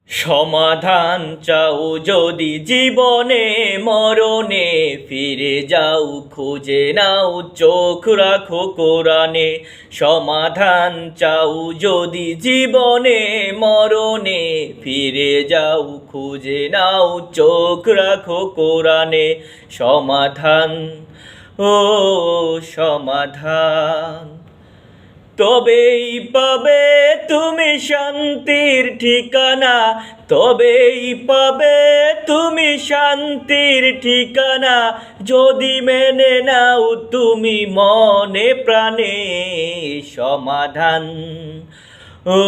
সমাধান চাও যদি জীবনে মরণে, ফিরে যাও খুঁজে নাও চোখ রাখো কোরআনে। সমাধান চাও যদি জীবনে মরণে, ফিরে যাও খুঁজে নাও চোখ রাখো কোরআনে। সমাধান, ও সমাধান, তবেই পাবে তুমি শান্তির ঠিকানা, তবেই পাবে তুমি শান্তির ঠিকানা, যদি মেনে নাও তুমি মনে প্রাণে। সমাধান, ও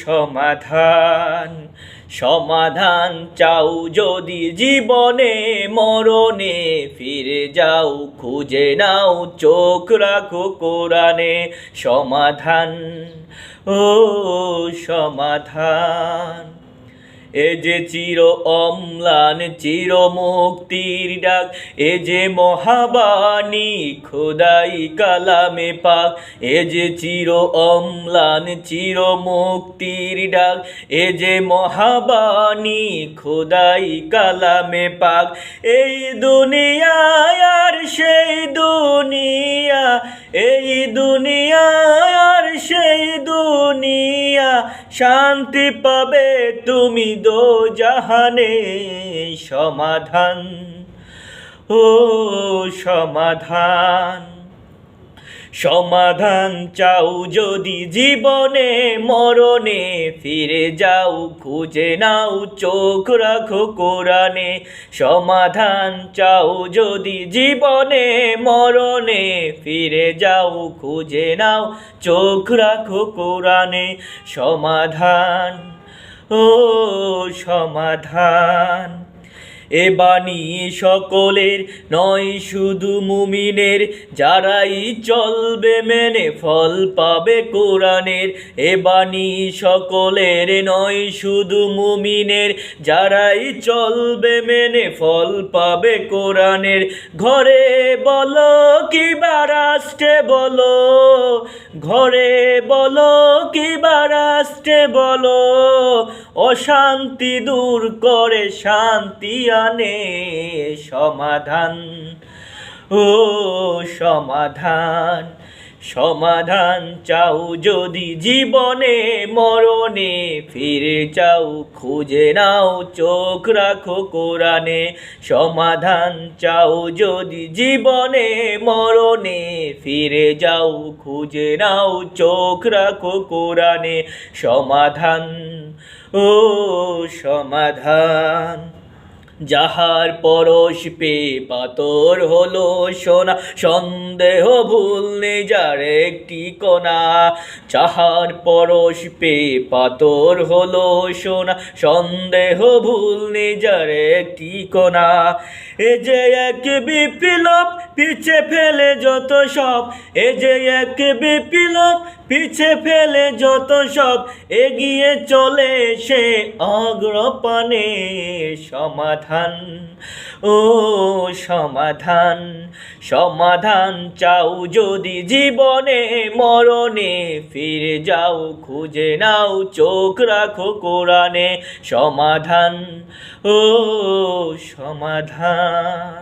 সমাধান, সমাধান চাও যদি জীবনে মরণে, ফিরে যাও খুঁজে নাও চোখ রাখো কোরআনে। সমাধান, ও সমাধান, এ যে চির অম্লান চির মুক্তির ডাক, এ যে মহাবাণী খোদাই কালামে পাক। এ যে চির অম্লান চির মুক্তির ডাক, এ যে মহাবাণী খোদাই কালামে পাক। এই দুনিয়ায় আর সেই দুনিয়া, এই দুনিয়ায় আর সেই দুনিয়া, শান্তি পাবে তুমি দোজাহানে। সমাধান, ও সমাধান, সমাধান চাও যদি জীবনে মরণে, ফিরে যাও খুঁজে নাও চোখ রাখো কোরআনে। সমাধান চাও যদি জীবনে মরণে, ফিরে যাও খুঁজে নাও চোখ রাখো কোরআনে। সমাধান, ও সমাধান, এ বাণী সকলের নয় শুধু মুমিনের, যারাই চলবে মেনে ফল পাবে কোরআনের। এ বাণী সকলের নয় শুধু মুমিনের, যারাই চলবে মেনে ফল পাবে কোরআনের। ঘরে বলো কিবা রাষ্ট্রে বলো, ঘরে বলো কিবা রাষ্ট্রে বলো, অশান্তি দূর করে শান্তি আনে। সমাধান, ও সমাধান, সমাধান চাও যদি জীবনে মরণে, ফিরে যাও খুঁজে নাও চোখ রাখো কোরআনে। সমাধান চাও যদি জীবনে মরণে, ফিরে যাও খুঁজে নাও চোখ রাখো কোরআনে। সমাধান, ও সমাধান, যাহার পরশ পেয়ে পাথর হলো সোনা, সন্দেহ ভুল নেই যার একটি কণা। যাহার পরশ পেয়ে পাথর হলো সোনা, সন্দেহ ভুল নেই যার একটি কণা। এ যে এক বিপ্লব পিছে ফেলে যত সব, এ যে এক বিপ্লব পিছে ফেলে যত সব, এগিয়ে চলে সে অগ্রপানে। সমাধান, ও সমাধান, সমাধান চাও যদি জীবনে মরণে, ফিরে যাও খুঁজে নাও চোখ রাখো কোরআনে। সমাধান, ও সমাধান।